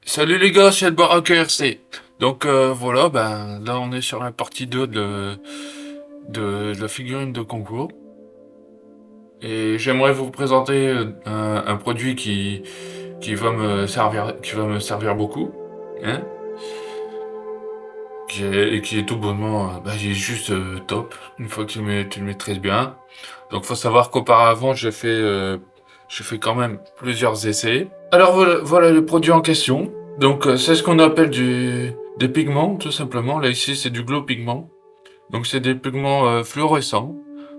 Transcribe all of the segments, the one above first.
Salut les gars, c'est le Barack RC. Donc voilà, ben là on est sur la partie 2 de la figurine de concours. Et j'aimerais vous présenter un produit qui va me servir beaucoup. Hein, et qui est tout bonnement, il est juste top, une fois que tu le maîtrises bien. Donc faut savoir qu'auparavant j'ai fait quand même plusieurs essais. Alors voilà le produit en question. Donc c'est ce qu'on appelle des pigments tout simplement. Là ici c'est du glow pigment. Donc c'est des pigments fluorescents.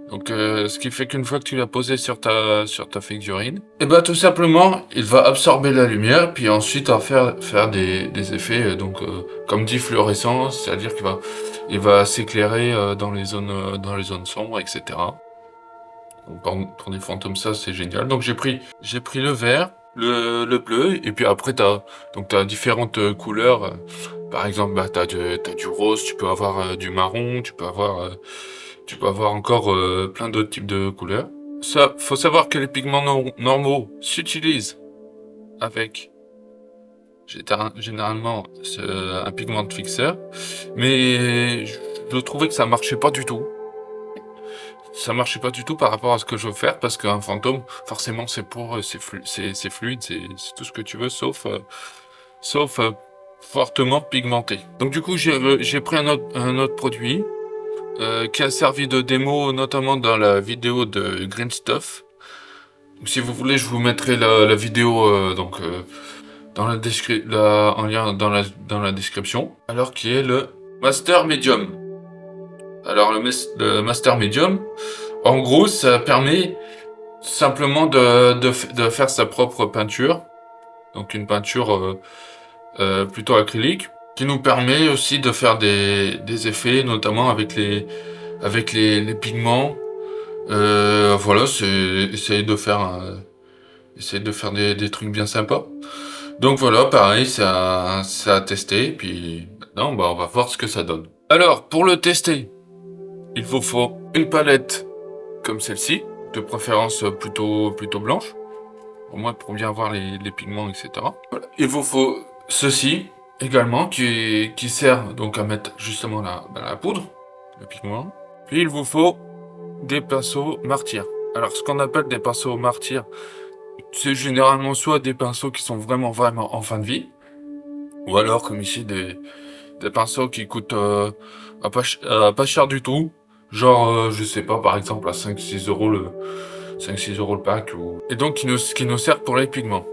Donc ce qui fait qu'une fois que tu l'as posé sur ta figurine, et ben tout simplement il va absorber la lumière puis ensuite en faire des effets comme dit fluorescents, c'est-à-dire qu'il va s'éclairer dans les zones sombres, etc. Donc, pour des fantômes, ça c'est génial. Donc j'ai pris le vert, le bleu, et puis après t'as différentes couleurs. Par exemple, t'as du rose, tu peux avoir du marron, tu peux avoir encore plein d'autres types de couleurs. Ça, faut savoir que les pigments normaux s'utilisent avec généralement un pigment de fixeur, mais je trouvais que ça marchait pas du tout. Ça marchait pas du tout par rapport à ce que je veux faire parce qu'un fantôme, forcément, c'est fluide, c'est tout ce que tu veux, sauf fortement pigmenté. Donc du coup, j'ai pris un autre produit qui a servi de démo, notamment dans la vidéo de Green Stuff. Donc, si vous voulez, je vous mettrai la vidéo en lien dans la description. Alors, qui est le Master Medium. Alors, le Master Medium, en gros, ça permet simplement de faire sa propre peinture, donc une peinture plutôt acrylique, qui nous permet aussi de faire des effets, notamment avec les pigments. Voilà, c'est essayer de faire des trucs bien sympas. Donc voilà, pareil, ça a testé, puis maintenant, on va voir ce que ça donne. Alors, pour le tester, il vous faut une palette comme celle-ci, de préférence plutôt blanche, au moins pour bien voir les pigments, etc. Voilà. Il vous faut ceci également qui sert donc à mettre justement la poudre, le pigment. Puis il vous faut des pinceaux martyrs. Alors ce qu'on appelle des pinceaux martyrs, c'est généralement soit des pinceaux qui sont vraiment en fin de vie, ou alors comme ici des pinceaux qui coûtent pas cher du tout. Genre, je sais pas, par exemple à 5-6 € 5-6 € le pack. Et donc qui nous sert pour les pigments.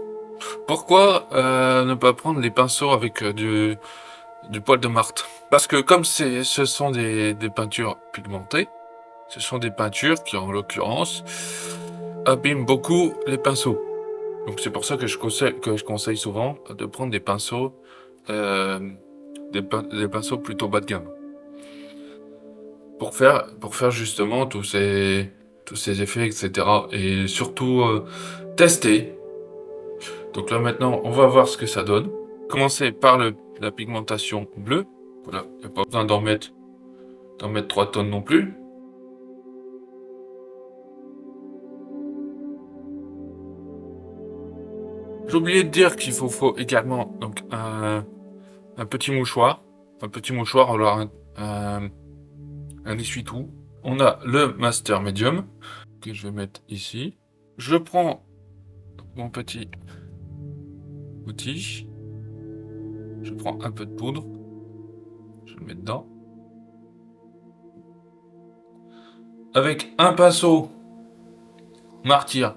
Pourquoi ne pas prendre les pinceaux avec du poil de martre? Parce que comme ce sont des peintures pigmentées, ce sont des peintures qui en l'occurrence abîment beaucoup les pinceaux. Donc c'est pour ça que je conseille souvent de prendre euh, des pinceaux plutôt bas de gamme. Pour faire justement tous ces effets, etc. Et surtout tester. Donc là maintenant, on va voir ce que ça donne. Commencer par la pigmentation bleue. Voilà, il n'y a pas besoin d'en mettre 3 tonnes non plus. J'ai oublié de dire qu'il faut également donc un petit mouchoir. Un petit mouchoir, alors un essuie-tout. On a le Master Medium que je vais mettre ici. Je prends mon petit outil. Je prends un peu de poudre. Je le mets dedans. Avec un pinceau martyr.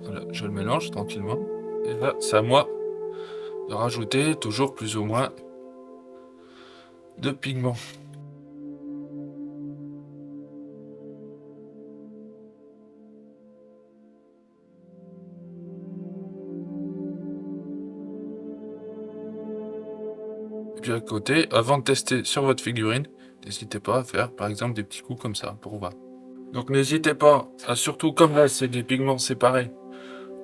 Voilà, je le mélange tranquillement. Et là, c'est à moi de rajouter toujours plus ou moins de pigments. Et puis à côté, avant de tester sur votre figurine, n'hésitez pas à faire par exemple des petits coups comme ça pour voir. Donc n'hésitez pas, surtout comme là c'est des pigments séparés,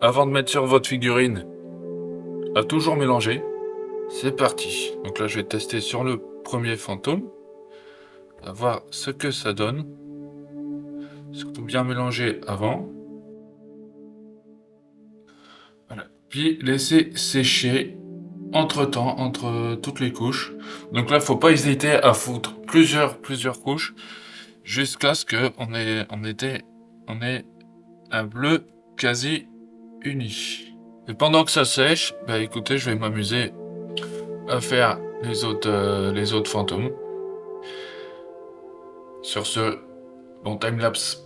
avant de mettre sur votre figurine, à toujours mélanger. C'est parti. Donc là je vais tester sur le premier fantôme, à voir ce que ça donne. Surtout bien mélanger avant. Voilà. puis laisser sécher entre-temps, entre toutes les couches. Donc là, faut pas hésiter à foutre plusieurs couches jusqu'à ce que on ait un bleu quasi uni. Et pendant que ça sèche, bah écoutez, je vais m'amuser à faire les autres fantômes. Sur ce, bon timelapse.